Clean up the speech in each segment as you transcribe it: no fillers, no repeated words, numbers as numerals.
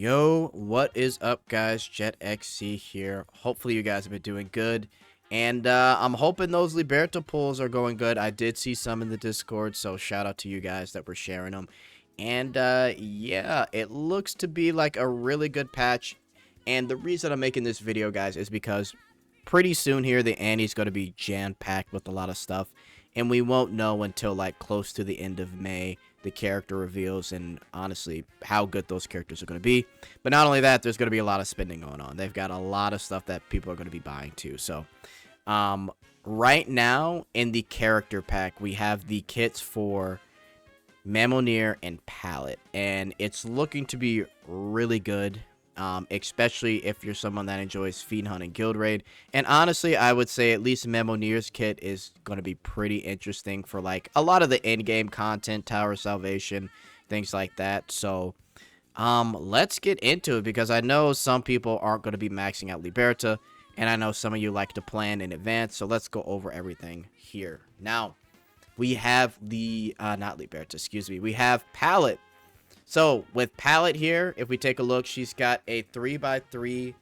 Yo, what is up, guys? Jetxc here. Hopefully, you guys have been doing good. And I'm hoping those Liberta pulls are going good. I did see some in the Discord, so shout out to you guys that were sharing them. And yeah, it looks to be like a really good patch. And the reason I'm making this video, guys, is because pretty soon here, the Annie's going to be jam-packed with a lot of stuff. And we won't know until like close to the end of May the character reveals and honestly how good those characters are going to be. But not only that, there's going to be a lot of spending going on. They've got a lot of stuff that people are going to be buying too. So right now in the character pack, we have the kits for Mamonir and Palette, and it's looking to be really good. Especially if you're someone that enjoys Fiend Hunt and Guild Raid. And honestly, I would say at least Mamonir's kit is going to be pretty interesting for like a lot of the in-game content, Tower of Salvation, things like that. So, let's get into it because I know some people aren't going to be maxing out Liberta, and I know some of you like to plan in advance. So let's go over everything here. Now, we have the, not Liberta, excuse me. We have Palette. So, with Palette here, if we take a look, she's got a 3x3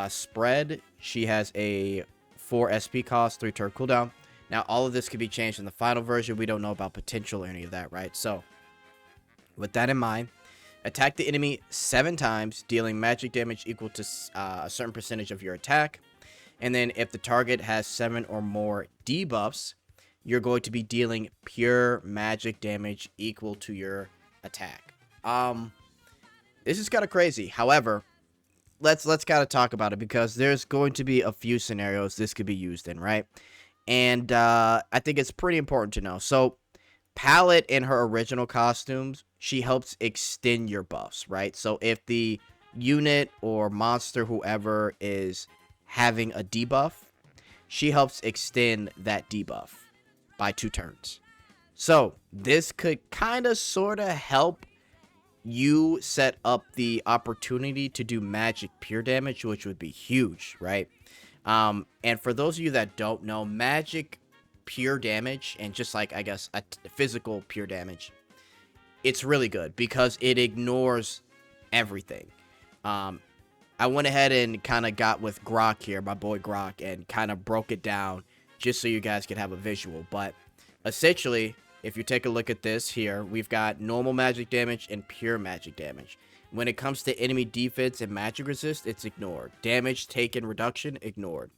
spread. She has a 4 SP cost, 3 turn cooldown. Now, all of this could be changed in the final version. We don't know about potential or any of that, right? So, with that in mind, attack the enemy 7 times, dealing magic damage equal to a certain percentage of your attack. And then, if the target has 7 or more debuffs, you're going to be dealing pure magic damage equal to your attack. This is kind of crazy. However, let's kind of talk about it because there's going to be a few scenarios this could be used in, right? And I think it's pretty important to know. So, Palette in her original costumes, she helps extend your buffs, right? So, if the unit or monster, whoever is having a debuff, she helps extend that debuff by 2 turns. So, this could kind of sort of help you set up the opportunity to do magic pure damage, which would be huge, right? And for those of you that don't know, magic pure damage and just like, I guess, a physical pure damage, it's really good because it ignores everything. I went ahead and kind of got with Grok here, my boy Grok, and kind of broke it down just so you guys could have a visual. But essentially, if you take a look at this here, we've got normal magic damage and pure magic damage. When it comes to enemy defense and magic resist, it's ignored. Damage taken reduction, ignored.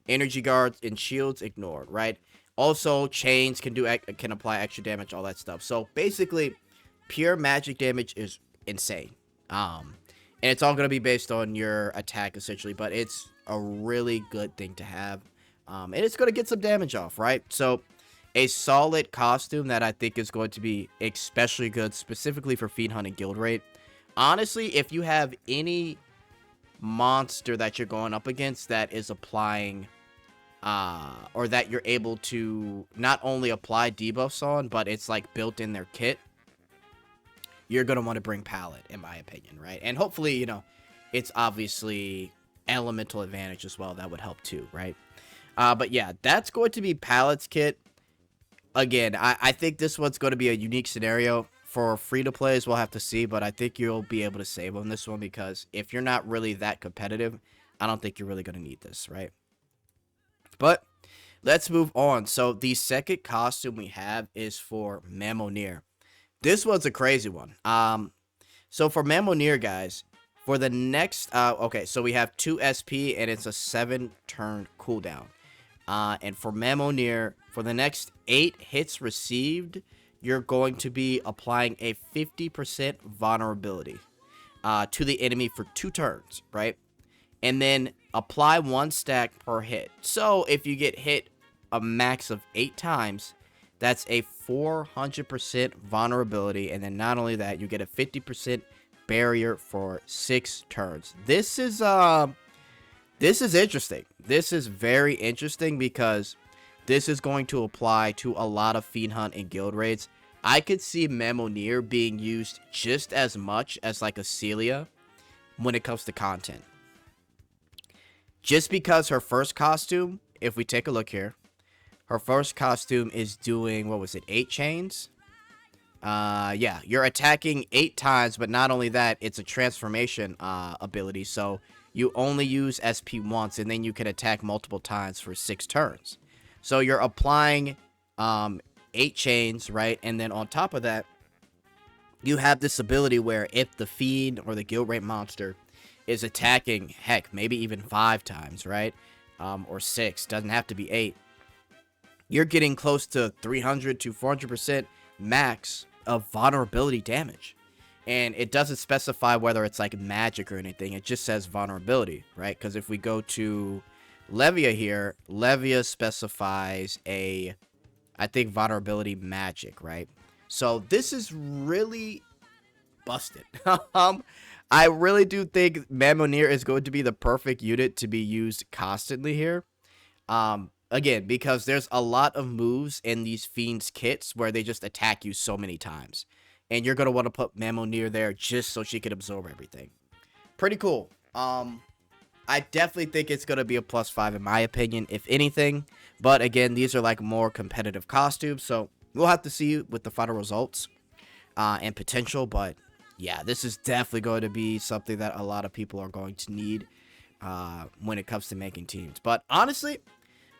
Energy guards and shields, ignored, right? Also, chains can apply extra damage, all that stuff. So basically, pure magic damage is insane. And it's all going to be based on your attack, essentially. But it's a really good thing to have. And it's going to get some damage off, right? So a solid costume that I think is going to be especially good, specifically for Fiend Hunt and Guild Raid. Honestly, if you have any monster that you're going up against that is applying, or that you're able to not only apply debuffs on, but it's like built in their kit, you're going to want to bring Palette, in my opinion, right? And hopefully, you know, it's obviously elemental advantage as well. That would help too, right? But yeah, that's going to be Palette's kit. Again, I think this one's going to be a unique scenario. For free-to-plays, we'll have to see, but I think you'll be able to save on this one because if you're not really that competitive, I don't think you're really going to need this, right? But let's move on. So the second costume we have is for Mamonir. This one's a crazy one. So for Mamonir, guys, for the next, okay, so we have 2 SP and it's a 7-turn cooldown. And for Mamonir, for the next 8 hits received, you're going to be applying a 50% vulnerability to the enemy for 2 turns, right? And then apply 1 stack per hit. So if you get hit a max of 8 times, that's a 400% vulnerability. And then not only that, you get a 50% barrier for 6 turns. This is interesting. This is very interesting because this is going to apply to a lot of Fiend Hunt and Guild Raids. I could see Mamonir being used just as much as like a Celia when it comes to content. Just because her first costume, if we take a look here, her first costume is doing, what was it, 8 chains? Yeah, you're attacking 8 times, but not only that, it's a transformation ability, so you only use SP once, and then you can attack multiple times for 6 turns. So you're applying 8 chains, right? And then on top of that, you have this ability where if the Fiend or the Guild Rank monster is attacking, heck, maybe even 5 times, right? Or 6, doesn't have to be 8. You're getting close to 300 to 400% max of vulnerability damage. And it doesn't specify whether it's like magic or anything. It just says vulnerability, right? Because if we go to Levia here, Levia specifies a, I think, vulnerability magic, right? So this is really busted. I really do think Mamonir is going to be the perfect unit to be used constantly here. Again, because there's a lot of moves in these Fiends kits where they just attack you so many times. And you're going to want to put Mamonir there just so she can absorb everything. Pretty cool. I definitely think it's going to be a +5 in my opinion, if anything. But again, these are like more competitive costumes. So we'll have to see with the final results and potential. But yeah, this is definitely going to be something that a lot of people are going to need when it comes to making teams. But honestly,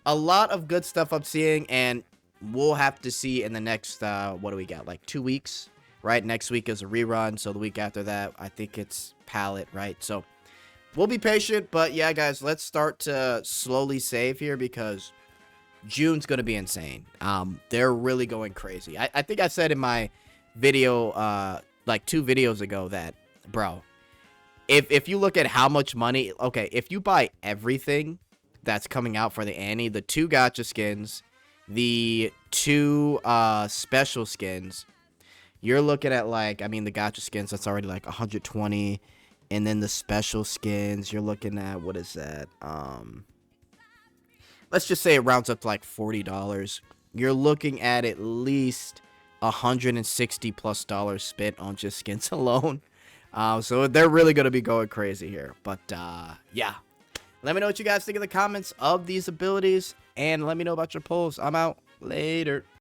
a lot of good stuff I'm seeing, and we'll have to see in the next, what do we got, like 2 weeks, right? Next week is a rerun, so the week after that, I think it's palette, right? So we'll be patient, but yeah, guys, let's start to slowly save here because June's going to be insane. They're really going crazy. I think I said in my video, like 2 videos ago that, bro, if you look at how much money, okay, if you buy everything that's coming out for the Annie, the 2 gacha skins, the 2 special skins, you're looking at like, I mean, the gacha skins, that's already like 120, and then the special skins, you're looking at, what is that? Let's just say it rounds up to like $40. You're looking at least $160+ spent on just skins alone. So they're really going to be going crazy here. But yeah, let me know what you guys think in the comments of these abilities, and let me know about your polls. I'm out. Later.